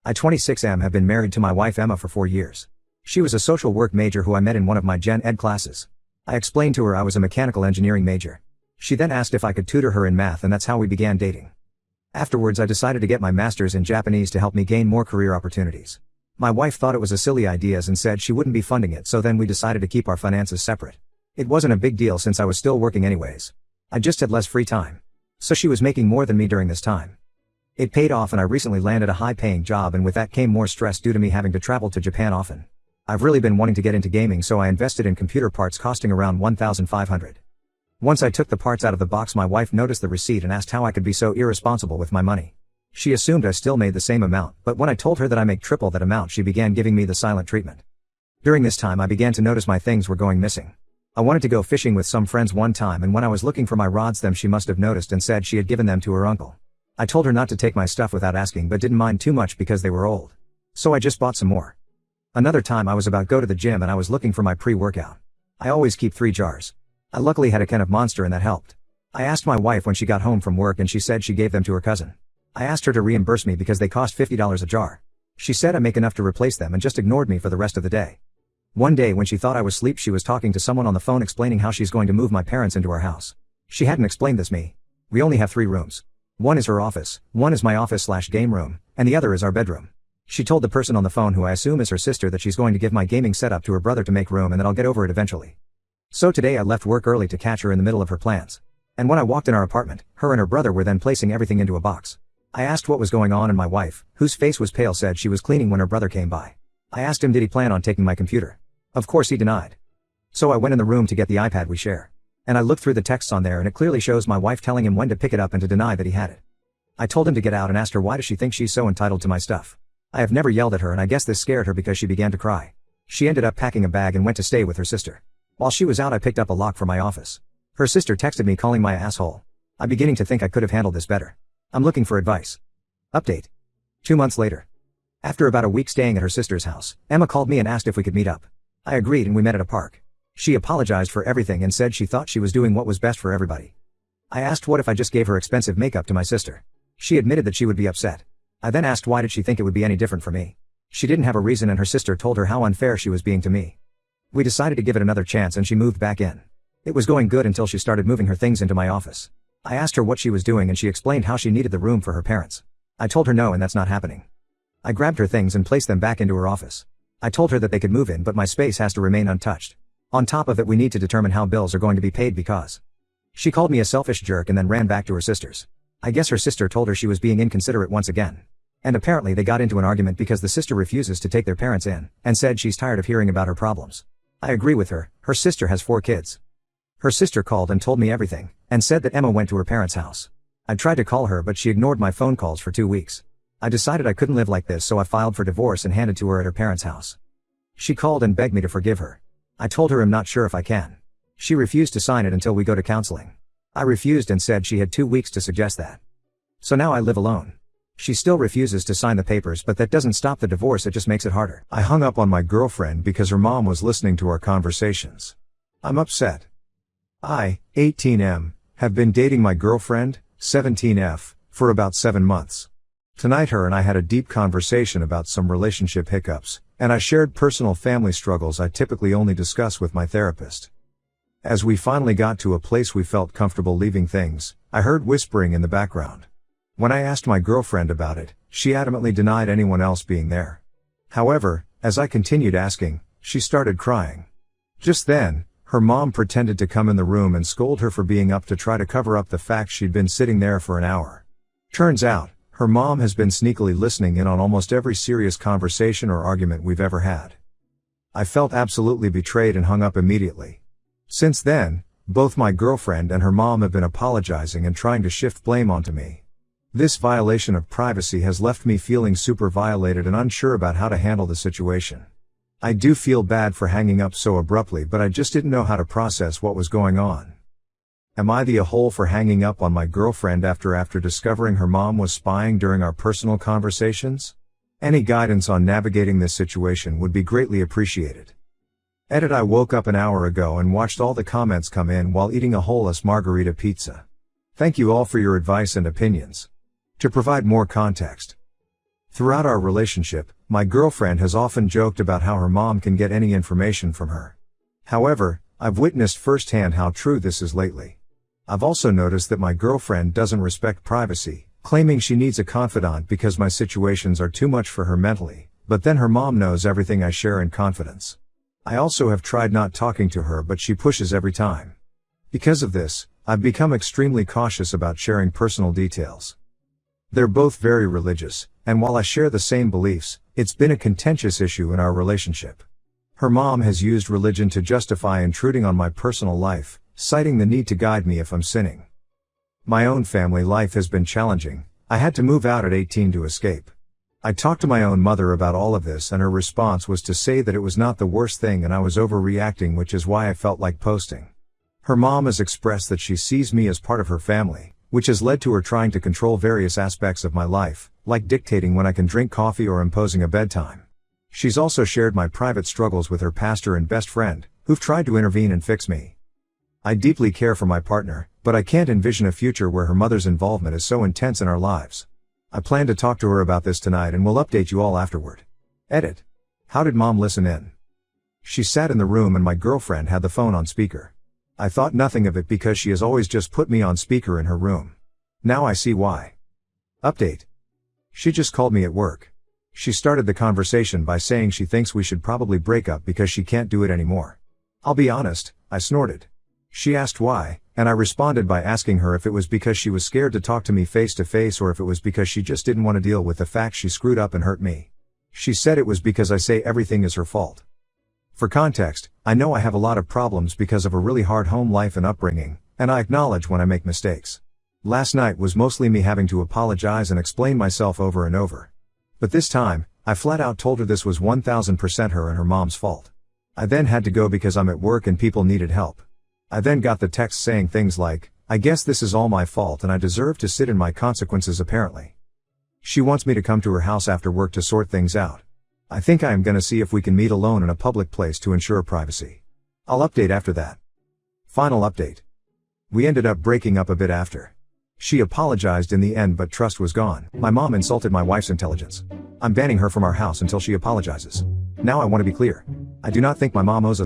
I 26 have been married to my wife Emma for 4 years. She was a social work major who I met in one of my gen ed classes. I explained to her I was a mechanical engineering major. She then asked if I could tutor her in math, and that's how we began dating. Afterwards I decided to get my master's in Japanese to help me gain more career opportunities. My wife thought it was a silly idea and said she wouldn't be funding it, so then we decided to keep our finances separate. It wasn't a big deal since I was still working anyways. I just had less free time. So she was making more than me during this time. It paid off, and I recently landed a high-paying job, and with that came more stress due to me having to travel to Japan often. I've really been wanting to get into gaming, so I invested in computer parts costing around $1,500. Once I took the parts out of the box, my wife noticed the receipt and asked how I could be so irresponsible with my money. She assumed I still made the same amount, but when I told her that I make triple that amount, she began giving me the silent treatment. During this time I began to notice my things were going missing. I wanted to go fishing with some friends one time, and when I was looking for my rods, she must have noticed and said she had given them to her uncle. I told her not to take my stuff without asking, but didn't mind too much because they were old. So I just bought some more. Another time I was about to go to the gym and I was looking for my pre-workout. I always keep 3 jars. I luckily had a can of Monster and that helped. I asked my wife when she got home from work and she said she gave them to her cousin. I asked her to reimburse me because they cost $50 a jar. She said I make enough to replace them and just ignored me for the rest of the day. One day when she thought I was asleep, she was talking to someone on the phone explaining how she's going to move my parents into our house. She hadn't explained this me. We only have 3 rooms. One is her office, one is my office/game room, and the other is our bedroom. She told the person on the phone, who I assume is her sister, that she's going to give my gaming setup to her brother to make room and that I'll get over it eventually. So today I left work early to catch her in the middle of her plans. And when I walked in our apartment, her and her brother were then placing everything into a box. I asked what was going on, and my wife, whose face was pale, said she was cleaning when her brother came by. I asked him did he plan on taking my computer. Of course he denied. So I went in the room to get the iPad we share. And I looked through the texts on there and it clearly shows my wife telling him when to pick it up and to deny that he had it. I told him to get out and asked her why does she think she's so entitled to my stuff. I have never yelled at her, and I guess this scared her because she began to cry. She ended up packing a bag and went to stay with her sister. While she was out, I picked up a lock from my office. Her sister texted me calling my asshole. I'm beginning to think I could have handled this better. I'm looking for advice. Update. 2 months later. After about a week staying at her sister's house, Emma called me and asked if we could meet up. I agreed and we met at a park. She apologized for everything and said she thought she was doing what was best for everybody. I asked what if I just gave her expensive makeup to my sister. She admitted that she would be upset. I then asked why did she think it would be any different for me. She didn't have a reason, and her sister told her how unfair she was being to me. We decided to give it another chance and she moved back in. It was going good until she started moving her things into my office. I asked her what she was doing and she explained how she needed the room for her parents. I told her no, and that's not happening. I grabbed her things and placed them back into her office. I told her that they could move in, but my space has to remain untouched. On top of it, we need to determine how bills are going to be paid because. She called me a selfish jerk and then ran back to her sister's. I guess her sister told her she was being inconsiderate once again. And apparently they got into an argument because the sister refuses to take their parents in, and said she's tired of hearing about her problems. I agree with her. Her sister has 4 kids. Her sister called and told me everything, and said that Emma went to her parents' house. I tried to call her, but she ignored my phone calls for 2 weeks. I decided I couldn't live like this, so I filed for divorce and handed to her at her parents' house. She called and begged me to forgive her. I told her I'm not sure if I can. She refused to sign it until we go to counseling. I refused and said she had 2 weeks to suggest that. So now I live alone. She still refuses to sign the papers, but that doesn't stop the divorce, it just makes it harder. I hung up on my girlfriend because her mom was listening to our conversations. I'm upset. I, 18M, have been dating my girlfriend, 17F, for about 7 months. Tonight her and I had a deep conversation about some relationship hiccups, and I shared personal family struggles I typically only discuss with my therapist. As we finally got to a place we felt comfortable leaving things, I heard whispering in the background. When I asked my girlfriend about it, she adamantly denied anyone else being there. However, as I continued asking, she started crying. Just then, her mom pretended to come in the room and scold her for being up to try to cover up the fact she'd been sitting there for an hour. Turns out, her mom has been sneakily listening in on almost every serious conversation or argument we've ever had. I felt absolutely betrayed and hung up immediately. Since then, both my girlfriend and her mom have been apologizing and trying to shift blame onto me. This violation of privacy has left me feeling super violated and unsure about how to handle the situation. I do feel bad for hanging up so abruptly, but I just didn't know how to process what was going on. Am I the a-hole for hanging up on my girlfriend after discovering her mom was spying during our personal conversations? Any guidance on navigating this situation would be greatly appreciated. Edit. I woke up an hour ago and watched all the comments come in while eating a whole-ass margarita pizza. Thank you all for your advice and opinions. To provide more context. Throughout our relationship, my girlfriend has often joked about how her mom can get any information from her. However, I've witnessed firsthand how true this is lately. I've also noticed that my girlfriend doesn't respect privacy, claiming she needs a confidant because my situations are too much for her mentally, but then her mom knows everything I share in confidence. I also have tried not talking to her, but she pushes every time. Because of this, I've become extremely cautious about sharing personal details. They're both very religious, and while I share the same beliefs, it's been a contentious issue in our relationship. Her mom has used religion to justify intruding on my personal life, citing the need to guide me if I'm sinning. My own family life has been challenging. I had to move out at 18 to escape. I talked to my own mother about all of this, and her response was to say that it was not the worst thing and I was overreacting, which is why I felt like posting. Her mom has expressed that she sees me as part of her family, which has led to her trying to control various aspects of my life, like dictating when I can drink coffee or imposing a bedtime. She's also shared my private struggles with her pastor and best friend, who've tried to intervene and fix me. I deeply care for my partner, but I can't envision a future where her mother's involvement is so intense in our lives. I plan to talk to her about this tonight and will update you all afterward. Edit. How did mom listen in? She sat in the room and my girlfriend had the phone on speaker. I thought nothing of it because she has always just put me on speaker in her room. Now I see why. Update. She just called me at work. She started the conversation by saying she thinks we should probably break up because she can't do it anymore. I'll be honest, I snorted. She asked why, and I responded by asking her if it was because she was scared to talk to me face to face or if it was because she just didn't want to deal with the fact she screwed up and hurt me. She said it was because I say everything is her fault. For context, I know I have a lot of problems because of a really hard home life and upbringing, and I acknowledge when I make mistakes. Last night was mostly me having to apologize and explain myself over and over. But this time, I flat out told her this was 1000% her and her mom's fault. I then had to go because I'm at work and people needed help. I then got the text saying things like, "I guess this is all my fault and I deserve to sit in my consequences apparently." She wants me to come to her house after work to sort things out. I think I am gonna see if we can meet alone in a public place to ensure privacy. I'll update after that. Final update. We ended up breaking up a bit after. She apologized in the end, but trust was gone. My mom insulted my wife's intelligence. I'm banning her from our house until she apologizes. Now I want to be clear. I do not think my mom owes a